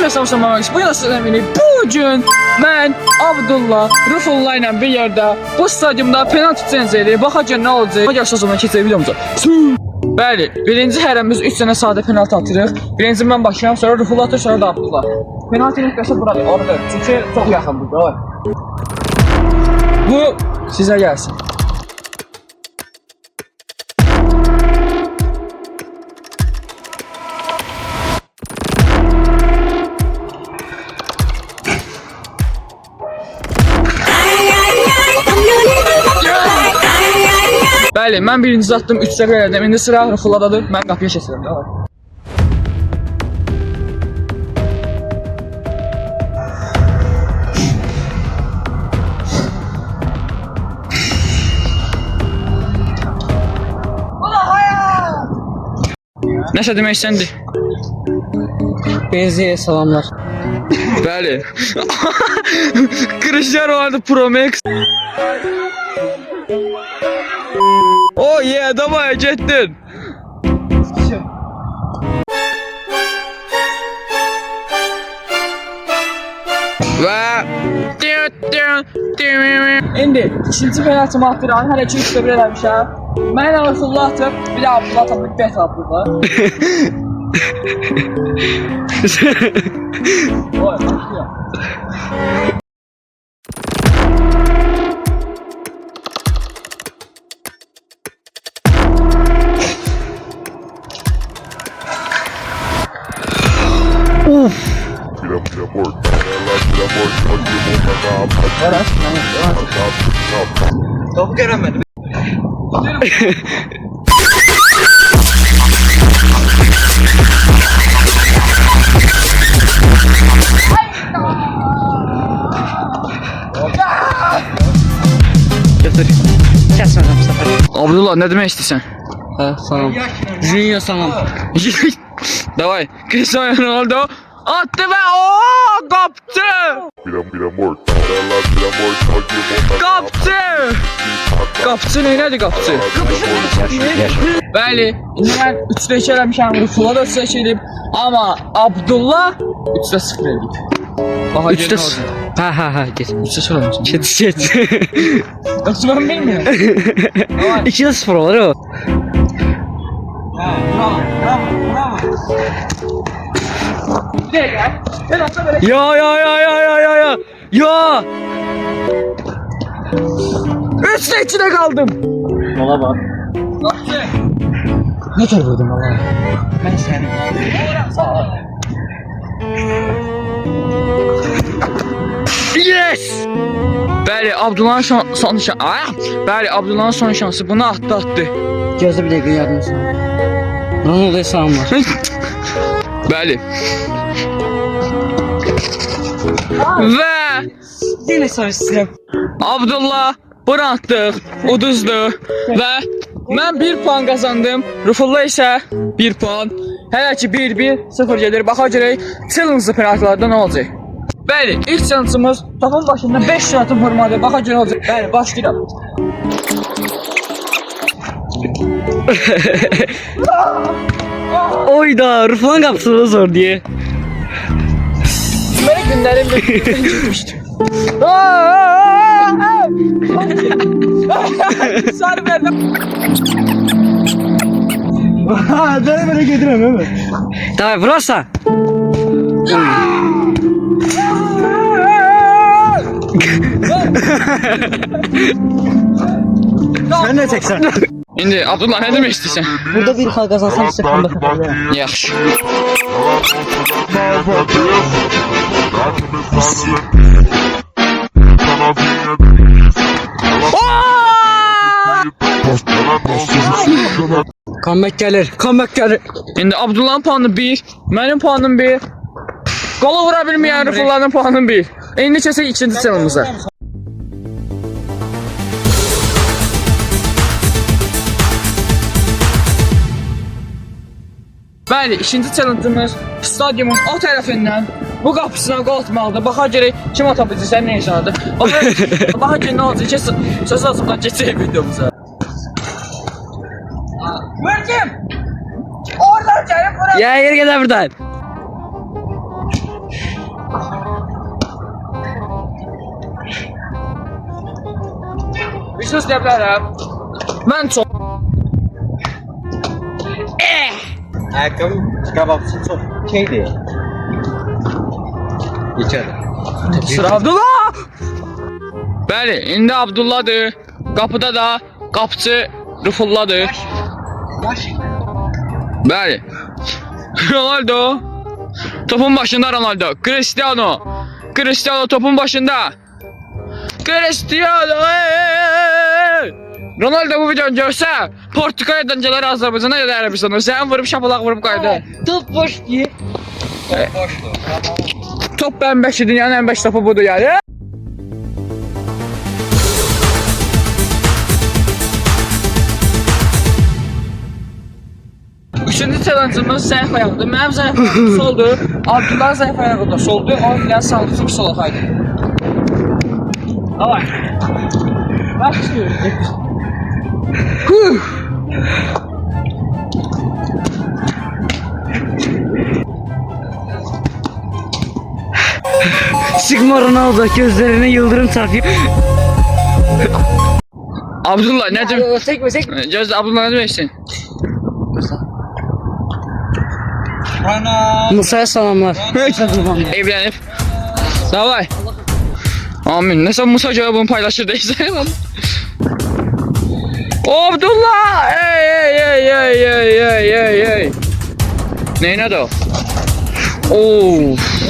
Salamlamaq bu yana sizdən bilik. Bugün mən Abdullah Rufullah ilə bir yerdə bu stadyumda penaltı çənzəli baxacaq nə olacaq. Əgər sözümə keçək videomuza. Bəli, birinci hərəmiz 3 dənə sadə penaltı atırıq. Birinci mən başlayıram, sonra Rufullah atır, sonra da Abdullah. Penaltı nöqtəsi buradır, orada. Çünki çox yaxındır. Bu sizə gəlsin. Bəli, mən birinci atdım, 3 dəfə elədim. İndi sıra Rufullahdadır. Mən qapıya keçirəm. Nəsə demək istəndi? Benziye salamlar. Bəli. Cristiano Ronaldo Pro Max. Oh yeah, давай, getdin. Və İndi ikinci penaltımı atdıram, hələ ki 3 dəfə eləmişəm. Mən Rufullah atıb, bir də Abdullah atıb, bir bet Abdullah. Oy, başlayalım. Topu göremedim. Götür. Kesmedim bu sefer. Abdullah, ne demek istiyorsun? Ha, salam. Junior salam. Davay, Cristiano Ronaldo attı ve ooo kaptı. Kaptı. Kaptı neydi kaptı? Bəli, indi mən 3-də 2 eləmişəm, Rufullah da 3-də 2 eləyib. Amma Abdullah 3-də 0 eləyib. 3'te ha geç. 3-də 0 eləmişəm. Geç. Yoksa ben bilmiyorum. 2'de 0 olur o. Bravo. Buraya gel. Ben atla böyle. Ya. 3'de 2'de kaldım. Mola bak. Kaptı. Ne kadar vurdun valla? Ben seni. Sağ ol. Yes! Bəli, Abdullahın son şansı. Bəli, Abdullahın son şansı. Bunu attı. Gözde bir dakika yardım sana. Ne oluyor salamlar? Bəli. Və Yine soruyorum. Abdullah bıraktıq, uduzdu və mən 1 puan qazandım. Rufullah isə 1 puan. Hələ ki 1-1-0 gedir. Baxacaq challenge penaltılarda nə olacaq? Bəli, ilk challenge'ımız topun başında 5 atım vurmadır. Baxacaq nə olacaq? Bəli, başlayıram. Oyda Rufan kapsılı zor diye. Böyle günlerim gitmişti. Sarı verdim. Böyle getiremem mi? Tamam burası. Sen ne çeksen? İndi Abdullah ne demek istiyorsun? Burada bir hal kazansam size comeback yaparım. Yaxşı. Comeback gelir. İndi Abdullah'ın puanı 1, benim puanım 1. Golu vura bilmeyen Rufullah'ın puanı 1. İndi keçək ikinci challenge'ımıza. Bəli, ikinci challenge'ımız stadyumun o tərəfindən bu qapısına qol atmalıdır. Baxa görək kim ata bilirsə nə insanıdır. Baxa görək nə olacaq. Söz açıqdan keçək videomuza. Görkem! Oradan gelip buraya. Ya yürü gel buradan. söz deyə bilərəm. Mən çox Ayakkabı kabapçı çok şeydi. Geçer. Sıra Abdullah! Bəli, indi Abdullahdır. Qapıda da qapıçı Rıfulladır. Bəli. Ronaldo. Topun başında Ronaldo. Cristiano. Cristiano topun başında. Cristiano. Ronaldo bu videonu görsə, Portugaliya'dan gələr Azərbaycana ya da Ərəbistana. Sən vurub şapalaq vurub qayıdı. Top boş diye. Top bəmbəşi dünyanın ən bəş topu budur yani. Üçüncü challenge'ımız zayıf ayaqdır. Mənim zayıf ayağım soldur. Abdullah zayıf ayağı da soldur. O biraz sağlıqlı bir sol olaydı. Davay. Başlıyoruz. Sigma Ronaldo gözlerine yıldırım çarpıyor. Abdullah ne demek? Sekme. Göz Abdullah ne demeksin? Musa'ya salamlar. Evlenip. Davay. Amin. Nasıl Musa Joya bunu paylaşır değilse. Abdullah! Ey. Neyine de o? Of.